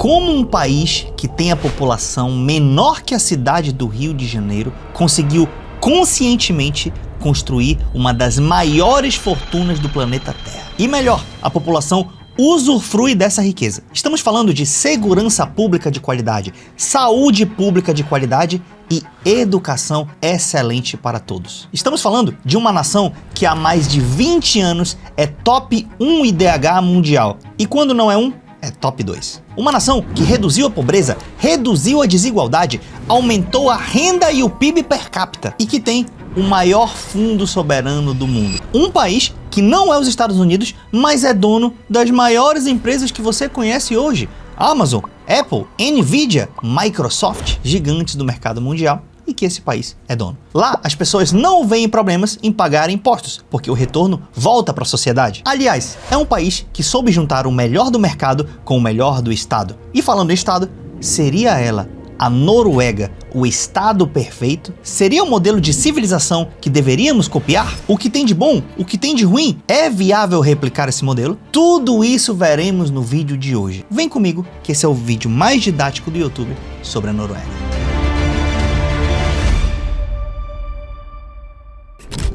como um país que tem a população menor que a cidade do Rio de Janeiro conseguiu conscientemente construir uma das maiores fortunas do planeta Terra. E melhor, a população usufrui dessa riqueza. Estamos falando de segurança pública de qualidade, saúde pública de qualidade e educação excelente para todos. Estamos falando de uma nação que há mais de 20 anos é top 1 IDH mundial. E quando não é um, é top 2. Uma nação que reduziu a pobreza, reduziu a desigualdade, aumentou a renda e o PIB per capita e que tem o maior fundo soberano do mundo. Um país que não é os Estados Unidos, mas é dono das maiores empresas que você conhece hoje. Amazon, Apple, Nvidia, Microsoft, gigantes do mercado mundial e que esse país é dono. Lá, as pessoas não veem problemas em pagar impostos, porque o retorno volta para a sociedade. Aliás, é um país que soube juntar o melhor do mercado com o melhor do Estado. E falando em Estado, seria ela, a Noruega, o Estado perfeito? Seria um modelo de civilização que deveríamos copiar? O que tem de bom? O que tem de ruim? É viável replicar esse modelo? Tudo isso veremos no vídeo de hoje. Vem comigo, que esse é o vídeo mais didático do YouTube sobre a Noruega.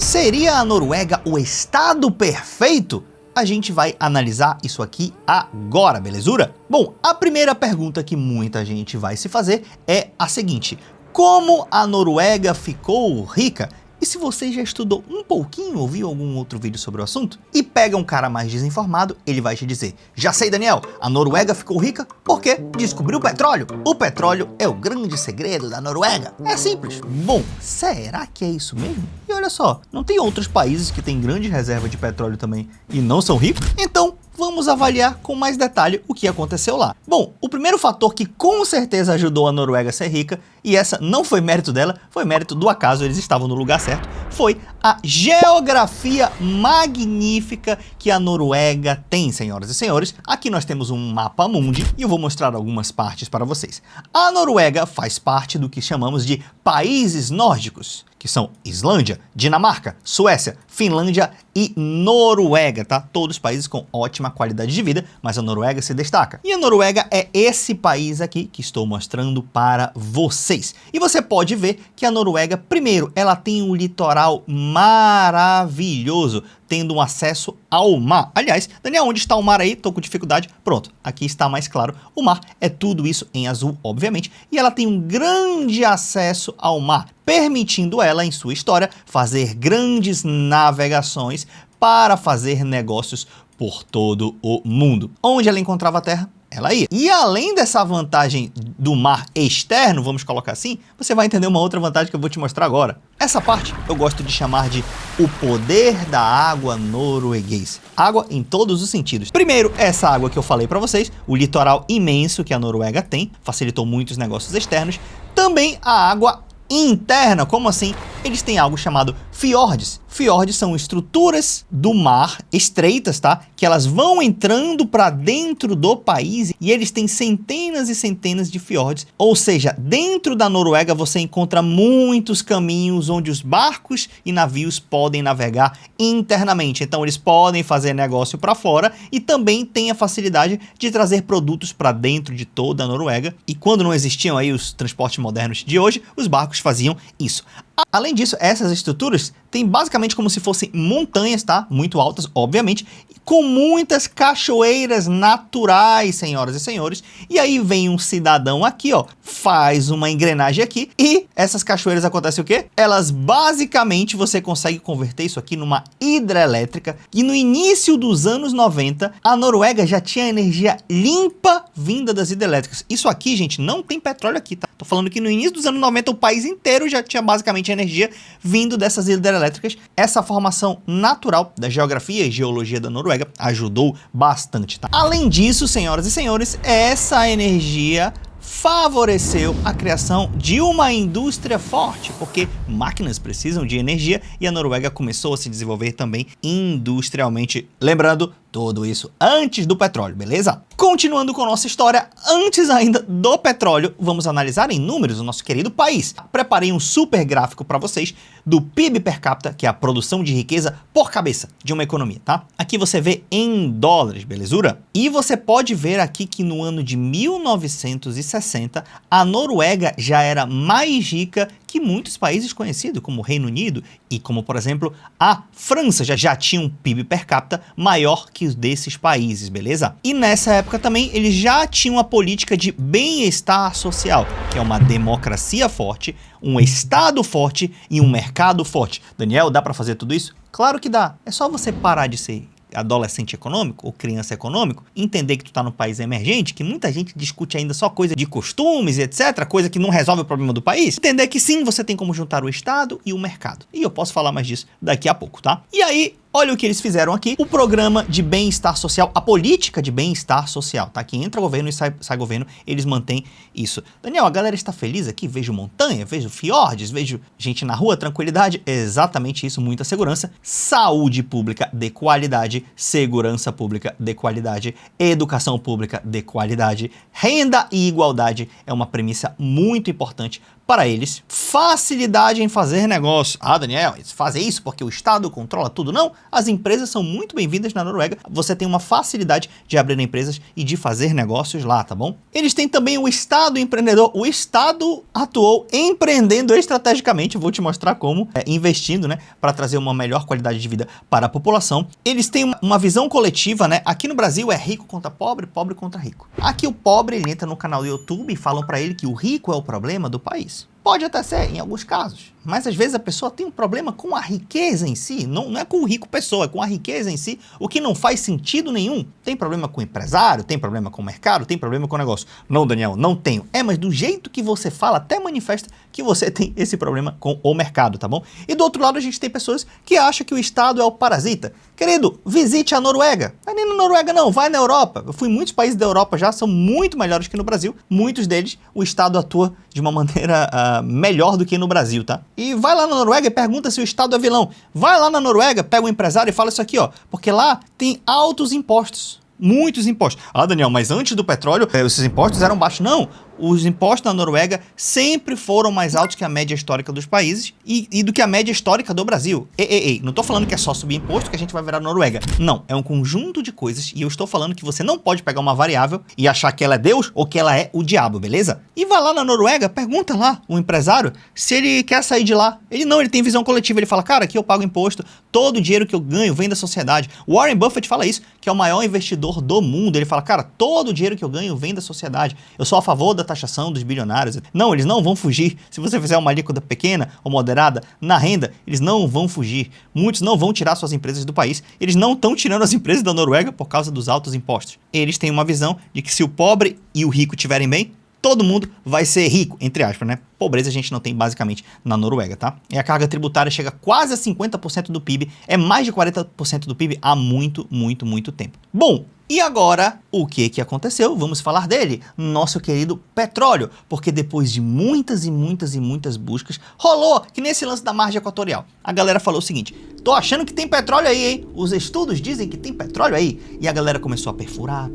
Seria a Noruega o Estado perfeito? A gente vai analisar isso aqui agora, belezura? Bom, a primeira pergunta que muita gente vai se fazer é a seguinte: como a Noruega ficou rica? E se você já estudou um pouquinho ou viu algum outro vídeo sobre o assunto e pega um cara mais desinformado, ele vai te dizer: já sei, Daniel, a Noruega ficou rica porque descobriu o petróleo. O petróleo é o grande segredo da Noruega. É simples. Bom, será que é isso mesmo? E olha só, não tem outros países que têm grande reserva de petróleo também e não são ricos? Então, vamos avaliar com mais detalhe o que aconteceu lá. Bom, o primeiro fator que com certeza ajudou a Noruega a ser rica, e essa não foi mérito dela, foi mérito do acaso, eles estavam no lugar certo, foi a geografia magnífica que a Noruega tem, senhoras e senhores. Aqui nós temos um mapa mundi e eu vou mostrar algumas partes para vocês. A Noruega faz parte do que chamamos de países nórdicos, que são Islândia, Dinamarca, Suécia, Finlândia e Noruega, tá? Todos países com ótima qualidade de vida, mas a Noruega se destaca. E a Noruega é esse país aqui que estou mostrando para vocês. E você pode ver que a Noruega, primeiro, ela tem um litoral maravilhoso, tendo um acesso ao mar. Aliás, Daniel, onde está o mar aí? Tô com dificuldade. Pronto, aqui está mais claro. O mar é tudo isso em azul, obviamente, e ela tem um grande acesso ao mar, permitindo ela, em sua história, fazer grandes navegações para fazer negócios por todo o mundo. Onde ela encontrava a terra, ela ia. E além dessa vantagem do mar externo, vamos colocar assim, você vai entender uma outra vantagem que eu vou te mostrar agora. Essa parte eu gosto de chamar de o poder da água norueguês. Água em todos os sentidos. Primeiro, essa água que eu falei para vocês, o litoral imenso que a Noruega tem, facilitou muitos negócios externos. Também a água interna. Como assim? Eles têm algo chamado fiordes. Fiordes são estruturas do mar estreitas, tá? Que elas vão entrando para dentro do país e eles têm centenas e centenas de fiordes. Ou seja, dentro da Noruega você encontra muitos caminhos onde os barcos e navios podem navegar internamente. Então eles podem fazer negócio para fora e também tem a facilidade de trazer produtos para dentro de toda a Noruega. E quando não existiam aí os transportes modernos de hoje, os barcos faziam isso. Além disso, essas estruturas têm basicamente como se fossem montanhas, tá? Muito altas, obviamente, com muitas cachoeiras naturais, senhoras e senhores. E aí vem um cidadão aqui, ó, faz uma engrenagem aqui e essas cachoeiras acontecem o quê? Elas basicamente, você consegue converter isso aqui numa hidrelétrica. E no início dos anos 90, a Noruega já tinha energia limpa vinda das hidrelétricas. Isso aqui, gente, não tem petróleo aqui, tá? Tô falando que no início dos anos 90 o país inteiro já tinha basicamente energia vindo dessas hidrelétricas. Essa formação natural da geografia e geologia da Noruega ajudou bastante, tá? Além disso, senhoras e senhores, essa energia favoreceu a criação de uma indústria forte, porque máquinas precisam de energia e a Noruega começou a se desenvolver também industrialmente. Lembrando, Tudo isso antes do petróleo, beleza? Continuando com nossa história, antes ainda do petróleo, vamos analisar em números o nosso querido país. Preparei um super gráfico para vocês do PIB per capita, que é a produção de riqueza por cabeça de uma economia, tá? Aqui você vê em dólares, belezura? E você pode ver aqui que no ano de 1960, a Noruega já era mais rica que muitos países conhecidos, como o Reino Unido e como, por exemplo, a França já tinha um PIB per capita maior que os desses países, beleza? E nessa época também eles já tinham uma política de bem-estar social, que é uma democracia forte, um Estado forte e um mercado forte. Daniel, dá para fazer tudo isso? Claro que dá. É só você parar de ser adolescente econômico ou criança econômico, entender que tu tá num país emergente, que muita gente discute ainda só coisa de costumes e etc, coisa que não resolve o problema do país, entender que sim, você tem como juntar o Estado e o mercado. E eu posso falar mais disso daqui a pouco, tá? E aí, olha o que eles fizeram aqui, o programa de bem-estar social, a política de bem-estar social, tá? Que entra governo e sai governo, eles mantêm isso. Daniel, a galera está feliz aqui? Vejo montanha, vejo fiordes, vejo gente na rua, tranquilidade. É exatamente isso, muita segurança, saúde pública de qualidade, segurança pública de qualidade, educação pública de qualidade, renda e igualdade é uma premissa muito importante para eles. Facilidade em fazer negócio. Ah, Daniel, fazer isso porque o Estado controla tudo? Não, as empresas são muito bem-vindas na Noruega. Você tem uma facilidade de abrir empresas e de fazer negócios lá, tá bom? Eles têm também o Estado empreendedor. O Estado atuou empreendendo estrategicamente, eu vou te mostrar como, investindo, né, para trazer uma melhor qualidade de vida para a população. Eles têm uma visão coletiva, né? Aqui no Brasil é rico contra pobre, pobre contra rico. Aqui o pobre, ele entra no canal do YouTube e falam para ele que o rico é o problema do país. Pode até ser, em alguns casos, mas às vezes a pessoa tem um problema com a riqueza em si, não é com o rico pessoa, é com a riqueza em si, o que não faz sentido nenhum. Tem problema com o empresário, tem problema com o mercado, tem problema com o negócio. Não, Daniel, não tenho. Mas do jeito que você fala, até manifesta que você tem esse problema com o mercado, tá bom? E do outro lado a gente tem pessoas que acham que o Estado é o parasita. Querido, visite a Noruega. Não é nem na Noruega não, vai na Europa. Eu fui em muitos países da Europa já, são muito melhores que no Brasil. Muitos deles, o Estado atua de uma maneira melhor do que no Brasil, tá? E vai lá na Noruega e pergunta se o Estado é vilão. Vai lá na Noruega, pega um empresário e fala isso aqui, ó. Porque lá tem altos impostos. Muitos impostos. Ah, Daniel, mas antes do petróleo, esses impostos eram baixos. Não, os impostos na Noruega sempre foram mais altos que a média histórica dos países e do que a média histórica do Brasil. Ei, não tô falando que é só subir imposto que a gente vai virar Noruega. Não, é um conjunto de coisas e eu estou falando que você não pode pegar uma variável e achar que ela é Deus ou que ela é o diabo, beleza? E vai lá na Noruega, pergunta lá o empresário se ele quer sair de lá. Ele tem visão coletiva, ele fala, cara, aqui eu pago imposto, todo o dinheiro que eu ganho vem da sociedade. Warren Buffett fala isso, que é o maior investidor do mundo. Ele fala, cara, todo o dinheiro que eu ganho vem da sociedade. Eu sou a favor da taxação dos bilionários. Não, eles não vão fugir. Se você fizer uma alíquota pequena ou moderada na renda, eles não vão fugir. Muitos não vão tirar suas empresas do país. Eles não estão tirando as empresas da Noruega por causa dos altos impostos. Eles têm uma visão de que se o pobre e o rico estiverem bem, todo mundo vai ser rico, entre aspas, né? Pobreza a gente não tem basicamente na Noruega, tá? E a carga tributária chega quase a 50% do PIB, é mais de 40% do PIB há muito, muito, muito tempo. Bom, e agora, o que aconteceu? Vamos falar dele, nosso querido petróleo, porque depois de muitas e muitas e muitas buscas, rolou que nesse lance da margem equatorial. A galera falou o seguinte, tô achando que tem petróleo aí, hein? Os estudos dizem que tem petróleo aí. E a galera começou a perfurar,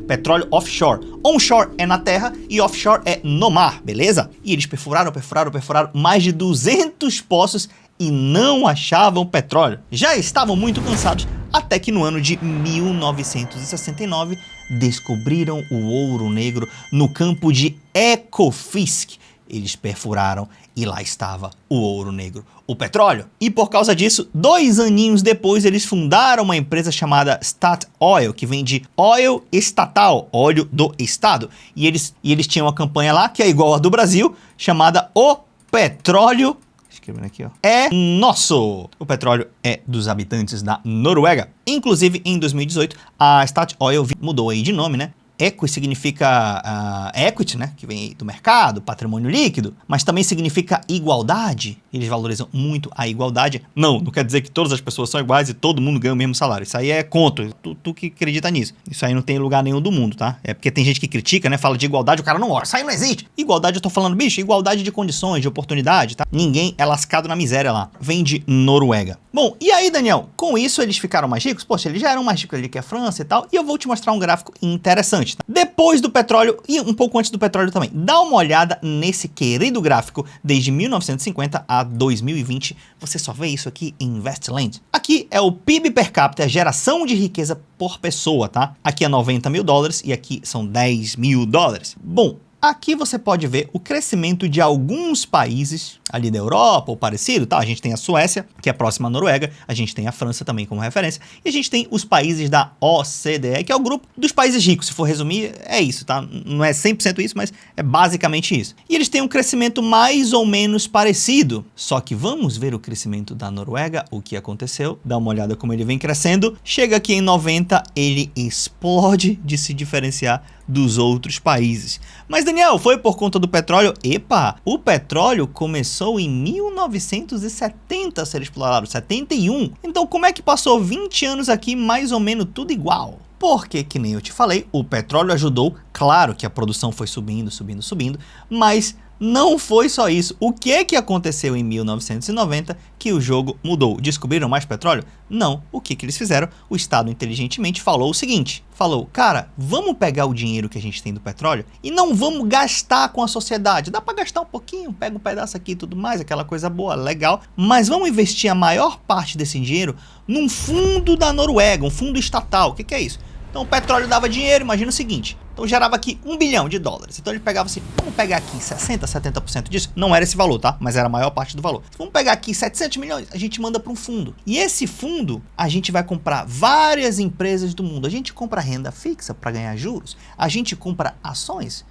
petróleo offshore. Onshore é na terra e offshore é no mar, beleza? E eles perfuraram mais de 200 poços e não achavam petróleo. Já estavam muito cansados, até que no ano de 1969 descobriram o ouro negro no campo de Ekofisk. Eles perfuraram e lá estava o ouro negro, o petróleo. E por causa disso, 2 aninhos depois, eles fundaram uma empresa chamada Statoil, que vem de oil estatal, óleo do estado. E eles tinham uma campanha lá, que é igual a do Brasil, chamada O Petróleo aqui, ó, é nosso. O petróleo é dos habitantes da Noruega. Inclusive, em 2018, a Statoil mudou aí de nome, né? Equi significa equity, né? Que vem do mercado, patrimônio líquido, mas também significa igualdade. Eles valorizam muito a igualdade. Não quer dizer que todas as pessoas são iguais e todo mundo ganha o mesmo salário. Isso aí é conto. Tu que acredita nisso. Isso aí não tem lugar nenhum do mundo, tá? É porque tem gente que critica, né? Fala de igualdade, o cara não gosta. Isso aí não existe. Igualdade, eu tô falando, bicho, igualdade de condições, de oportunidade, tá? Ninguém é lascado na miséria lá. Vem de Noruega. Bom, e aí, Daniel? Com isso, eles ficaram mais ricos? Poxa, eles já eram mais ricos ali que a França e tal. E eu vou te mostrar um gráfico interessante, tá? Depois do petróleo e um pouco antes do petróleo também. Dá uma olhada nesse querido gráfico desde 1950 a 2020. Você só vê isso aqui em Investland. Aqui é o PIB per capita, a geração de riqueza por pessoa, tá? Aqui é 90 mil dólares e aqui são 10 mil dólares. Bom, aqui você pode ver o crescimento de alguns países ali da Europa ou parecido, tá? A gente tem a Suécia, que é próxima à Noruega, a gente tem a França também como referência, e a gente tem os países da OCDE, que é o grupo dos países ricos. Se for resumir, é isso, tá? Não é 100% isso, mas é basicamente isso. E eles têm um crescimento mais ou menos parecido, só que vamos ver o crescimento da Noruega, o que aconteceu, dá uma olhada como ele vem crescendo, chega aqui em 90, ele explode de se diferenciar dos outros países. Mas Daniel, foi por conta do petróleo? Epa, o petróleo começou em 1970 a ser explorado, 71. Então como é que passou 20 anos aqui mais ou menos tudo igual? Porque, que nem eu te falei, o petróleo ajudou, claro que a produção foi subindo, mas não foi só isso. O que aconteceu em 1990 que o jogo mudou? Descobriram mais petróleo? Não. O que eles fizeram? O Estado inteligentemente falou o seguinte, falou, cara, vamos pegar o dinheiro que a gente tem do petróleo e não vamos gastar com a sociedade. Dá para gastar um pouquinho, pega um pedaço aqui e tudo mais, aquela coisa boa, legal, mas vamos investir a maior parte desse dinheiro num fundo da Noruega, um fundo estatal. O que é isso? Então o petróleo dava dinheiro, imagina o seguinte, então gerava aqui $1 bilhão. Então ele pegava assim, vamos pegar aqui 60, 70% disso, não era esse valor, tá? Mas era a maior parte do valor. Vamos pegar aqui 700 milhões, a gente manda para um fundo. E esse fundo, a gente vai comprar várias empresas do mundo. A gente compra renda fixa para ganhar juros, a gente compra ações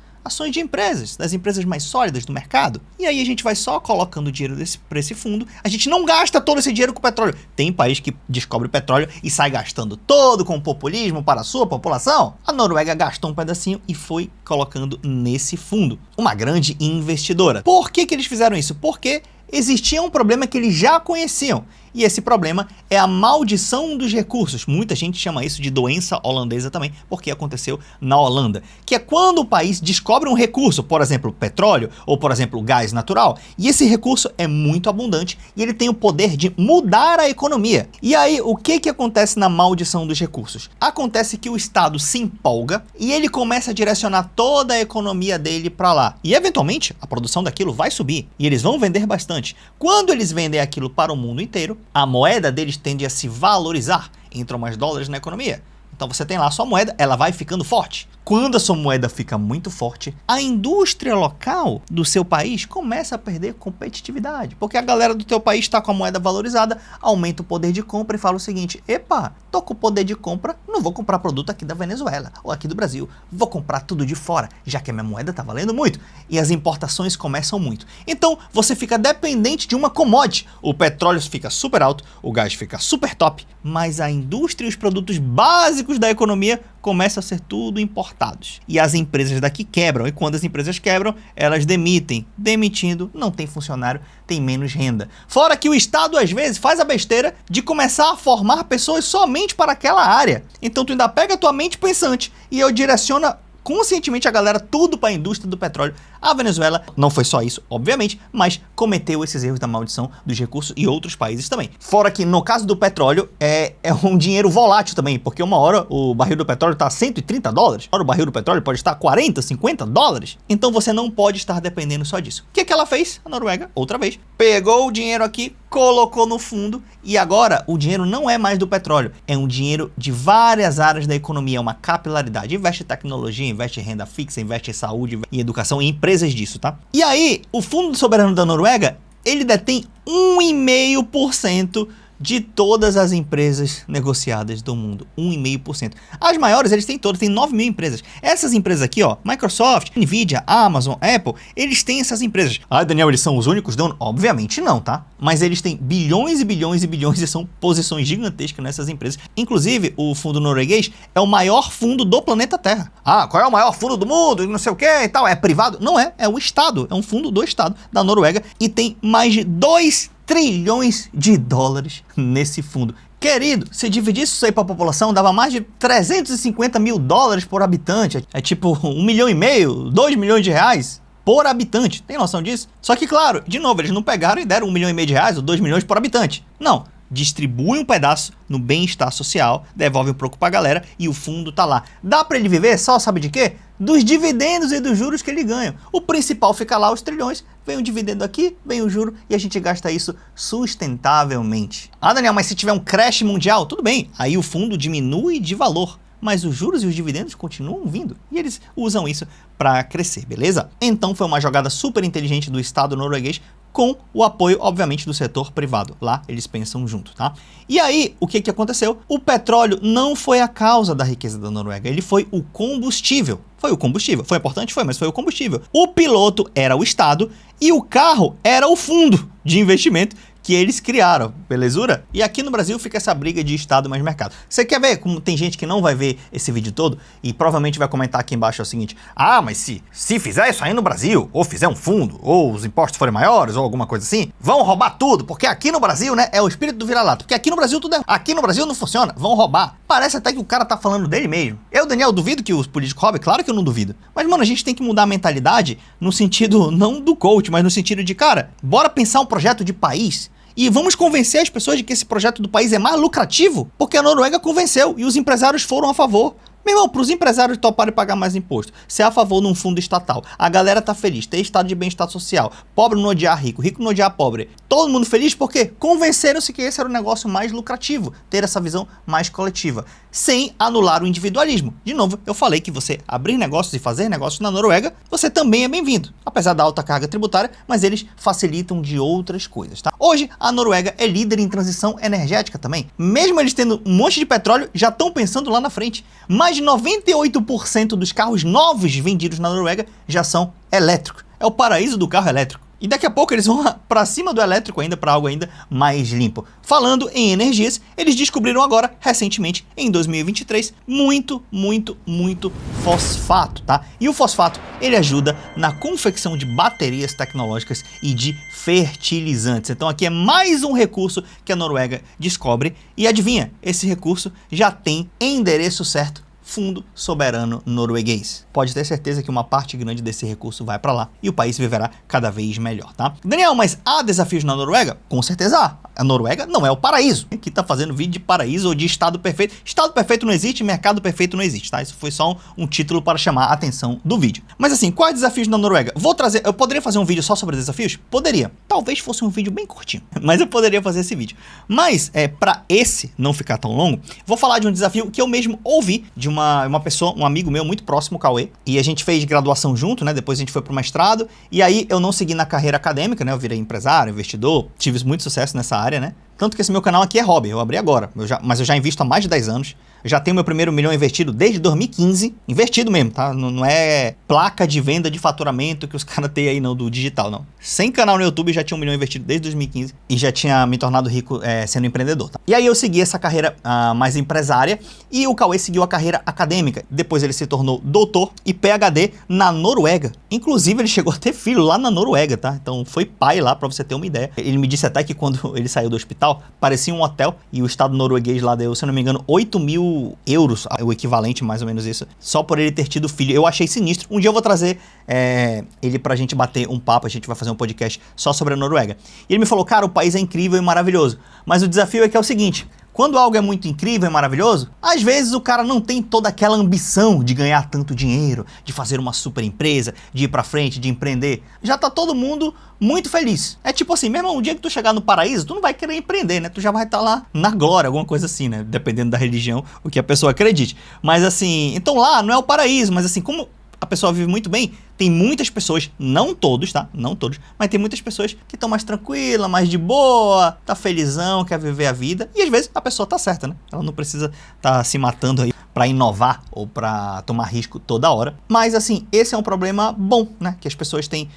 de empresas, das empresas mais sólidas do mercado. E aí a gente vai só colocando dinheiro para esse fundo. A gente não gasta todo esse dinheiro com petróleo. Tem país que descobre petróleo e sai gastando todo com populismo para a sua população. A Noruega gastou um pedacinho e foi colocando nesse fundo. Uma grande investidora. Por que eles fizeram isso? Porque existia um problema que eles já conheciam. E esse problema é a maldição dos recursos. Muita gente chama isso de doença holandesa também, porque aconteceu na Holanda. Que é quando o país descobre um recurso, por exemplo, petróleo ou, por exemplo, gás natural, e esse recurso é muito abundante e ele tem o poder de mudar a economia. E aí, o que acontece na maldição dos recursos? Acontece que o Estado se empolga e ele começa a direcionar toda a economia dele para lá. E, eventualmente, a produção daquilo vai subir e eles vão vender bastante. Quando eles vendem aquilo para o mundo inteiro, a moeda deles tende a se valorizar, entram mais dólares na economia. Então você tem lá a sua moeda, ela vai ficando forte. Quando a sua moeda fica muito forte, a indústria local do seu país começa a perder competitividade. Porque a galera do teu país está com a moeda valorizada, aumenta o poder de compra e fala o seguinte, epa, tô com o poder de compra, não vou comprar produto aqui da Venezuela ou aqui do Brasil, vou comprar tudo de fora, já que a minha moeda tá valendo muito. E as importações começam muito. Então você fica dependente de uma commodity. O petróleo fica super alto, o gás fica super top, mas a indústria e os produtos básicos da economia começam a ser tudo importados. E as empresas daqui quebram. E quando as empresas quebram, elas demitem. Demitindo, não tem funcionário, tem menos renda. Fora que o Estado, às vezes, faz a besteira de começar a formar pessoas somente para aquela área. Então, tu ainda pega a tua mente pensante e eu direciona conscientemente a galera tudo para a indústria do petróleo. A Venezuela não foi só isso, obviamente, mas cometeu esses erros da maldição dos recursos e outros países também. Fora que no caso do petróleo é um dinheiro volátil também, porque uma hora o barril do petróleo está a 130 dólares, o barril do petróleo pode estar a 40, 50 dólares. Então você não pode estar dependendo só disso. O que ela fez? A Noruega, outra vez, pegou o dinheiro aqui, colocou no fundo e agora o dinheiro não é mais do petróleo, é um dinheiro de várias áreas da economia, é uma capilaridade. Investe em tecnologia, investe em renda fixa, investe em saúde e educação e empresas disso, tá? E aí, o Fundo Soberano da Noruega, ele detém 1,5% de todas as empresas negociadas do mundo. 1,5%. As maiores, eles têm todas, tem 9 mil empresas. Essas empresas aqui, ó, Microsoft, Nvidia, Amazon, Apple, eles têm essas empresas. Ah, Daniel, eles são os únicos donos? Obviamente não, tá? Mas eles têm bilhões e bilhões e bilhões e são posições gigantescas nessas empresas. Inclusive, o fundo norueguês é o maior fundo do planeta Terra. Ah, qual é o maior fundo do mundo? Não sei o que e tal. É privado? Não é, é o Estado. É um fundo do Estado da Noruega e tem mais de 2 trilhões de dólares nesse fundo. Querido, se dividisse isso aí para a população, dava mais de 350 mil dólares por habitante. É tipo 1,5 milhão, 2 milhões de reais por habitante. Tem noção disso? Só que, claro, de novo, eles não pegaram e deram 1,5 milhão de reais ou 2 milhões por habitante. Não. Distribui um pedaço no bem-estar social, devolve um pouco pra galera e o fundo tá lá. Dá para ele viver só, sabe de quê? Dos dividendos e dos juros que ele ganha. O principal fica lá, os trilhões, vem o dividendo aqui, vem o juro e a gente gasta isso sustentavelmente. Ah, Daniel, mas se tiver um crash mundial, tudo bem, aí o fundo diminui de valor. Mas os juros e os dividendos continuam vindo e eles usam isso para crescer, beleza? Então foi uma jogada super inteligente do Estado norueguês com o apoio, obviamente, do setor privado. Lá eles pensam junto, tá? E aí, o que aconteceu? O petróleo não foi a causa da riqueza da Noruega, ele foi o combustível. Foi o combustível. Foi importante? Foi, mas foi o combustível. O piloto era o Estado e o carro era o fundo de investimento que eles criaram, belezura? E aqui no Brasil fica essa briga de Estado mais mercado. Você quer ver como tem gente que não vai ver esse vídeo todo e provavelmente vai comentar aqui embaixo o seguinte: ah, mas se fizer isso aí no Brasil, ou fizer um fundo, ou os impostos forem maiores, ou alguma coisa assim, vão roubar tudo, porque aqui no Brasil, né, é o espírito do vira-lata, porque aqui no Brasil tudo é... Aqui no Brasil não funciona, vão roubar. Parece até que o cara tá falando dele mesmo. Eu, Daniel, duvido que os políticos roubem? Claro que eu não duvido. Mas, mano, a gente tem que mudar a mentalidade no sentido, não do coach, mas no sentido de, cara, bora pensar um projeto de país e vamos convencer as pessoas de que esse projeto do país é mais lucrativo, porque a Noruega convenceu e os empresários foram a favor. Meu irmão, para os empresários toparem pagar mais imposto, ser a favor de um fundo estatal, a galera tá feliz, ter estado de bem-estar social, pobre não odiar rico, rico não odiar pobre, todo mundo feliz porque convenceram-se que esse era o negócio mais lucrativo, ter essa visão mais coletiva, sem anular o individualismo. De novo, eu falei que você abrir negócios e fazer negócios na Noruega, você também é bem-vindo, apesar da alta carga tributária, mas eles facilitam de outras coisas, tá? Hoje, a Noruega é líder em transição energética também. Mesmo eles tendo um monte de petróleo, já estão pensando lá na frente. Mais de 98% dos carros novos vendidos na Noruega já são elétricos. É o paraíso do carro elétrico. E daqui a pouco eles vão para cima do elétrico ainda, para algo ainda mais limpo. Falando em energias, eles descobriram agora, recentemente, em 2023, muito fosfato, tá? E o fosfato, ele ajuda na confecção de baterias tecnológicas e de fertilizantes. Então aqui é mais um recurso que a Noruega descobre. E adivinha, esse recurso já tem endereço certo: Fundo Soberano Norueguês. Pode ter certeza que uma parte grande desse recurso vai para lá e o país viverá cada vez melhor, tá? Daniel, mas há desafios na Noruega? Com certeza há. A Noruega não é o paraíso. Aqui tá fazendo vídeo de paraíso ou de estado perfeito. Estado perfeito não existe, mercado perfeito não existe, tá? Isso foi só um título para chamar a atenção do vídeo. Mas assim, quais desafios na Noruega? Vou trazer... Eu poderia fazer um vídeo só sobre desafios? Poderia. Talvez fosse um vídeo bem curtinho, mas eu poderia fazer esse vídeo. Mas, para esse não ficar tão longo, vou falar de um desafio que eu mesmo ouvi de uma pessoa, um amigo meu muito próximo, o Cauê, e a gente fez graduação junto, né? Depois a gente foi pro mestrado, e aí eu não segui na carreira acadêmica, né? Eu virei empresário, investidor, tive muito sucesso nessa área, né? Tanto que esse meu canal aqui é hobby, eu abri agora, mas eu já invisto há mais de 10 anos. Já tenho meu primeiro milhão investido desde 2015, investido mesmo, tá? Não é placa de venda de faturamento que os caras têm aí não, do digital, não. Sem canal no YouTube, já tinha 1 milhão investido desde 2015 e já tinha me tornado rico sendo empreendedor, tá? E aí eu segui essa carreira mais empresária e o Cauê seguiu a carreira acadêmica. Depois ele se tornou doutor e PhD na Noruega. Inclusive ele chegou a ter filho lá na Noruega, tá? Então foi pai lá, pra você ter uma ideia. Ele me disse até que quando ele saiu do hospital, parecia um hotel e o estado norueguês lá deu, se eu não me engano, 8 mil euros, o equivalente mais ou menos isso, só por ele ter tido filho. Eu achei sinistro. Um dia eu vou trazer ele pra gente bater um papo, a gente vai fazer um podcast só sobre a Noruega. E ele me falou, cara, o país é incrível e maravilhoso, mas o desafio é que é o seguinte: quando algo é muito incrível e maravilhoso, às vezes o cara não tem toda aquela ambição de ganhar tanto dinheiro, de fazer uma super empresa, de ir pra frente, de empreender. Já tá todo mundo muito feliz. É tipo assim, meu irmão, um dia que tu chegar no paraíso, tu não vai querer empreender, né? Tu já vai estar lá na glória, alguma coisa assim, né? Dependendo da religião, o que a pessoa acredite. Mas assim, então lá não é o paraíso, mas assim, como a pessoa vive muito bem, tem muitas pessoas, não todos, tá? Não todos, mas tem muitas pessoas que estão mais tranquila, mais de boa, tá felizão, quer viver a vida. E às vezes a pessoa tá certa, né? Ela não precisa tá se matando aí para inovar ou para tomar risco toda hora. Mas assim, esse é um problema bom, né? Que as pessoas têm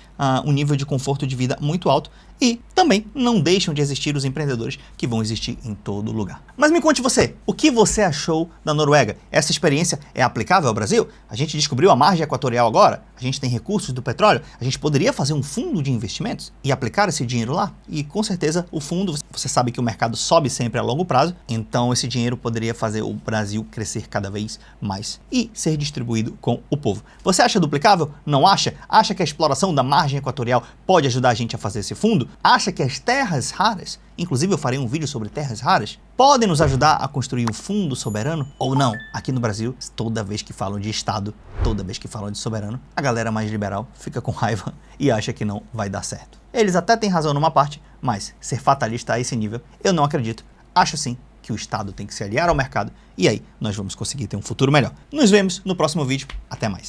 um nível de conforto de vida muito alto e também não deixam de existir os empreendedores que vão existir em todo lugar. Mas me conte você, o que você achou da Noruega? Essa experiência é aplicável ao Brasil? A gente descobriu a margem equatorial agora? A gente tem recursos do petróleo? A gente poderia fazer um fundo de investimentos e aplicar esse dinheiro lá? E com certeza o fundo, você sabe que o mercado sobe sempre a longo prazo, então esse dinheiro poderia fazer o Brasil crescer cada vez mais e ser distribuído com o povo. Você acha duplicável? Não acha? Acha que a exploração da margem equatorial pode ajudar a gente a fazer esse fundo? Acha que as terras raras, inclusive eu farei um vídeo sobre terras raras, podem nos ajudar a construir um fundo soberano? Ou não? Aqui no Brasil, toda vez que falam de Estado, toda vez que falam de soberano, a galera mais liberal fica com raiva e acha que não vai dar certo. Eles até têm razão numa parte, mas ser fatalista a esse nível, eu não acredito. Acho sim que o Estado tem que se aliar ao mercado e aí nós vamos conseguir ter um futuro melhor. Nos vemos no próximo vídeo. Até mais.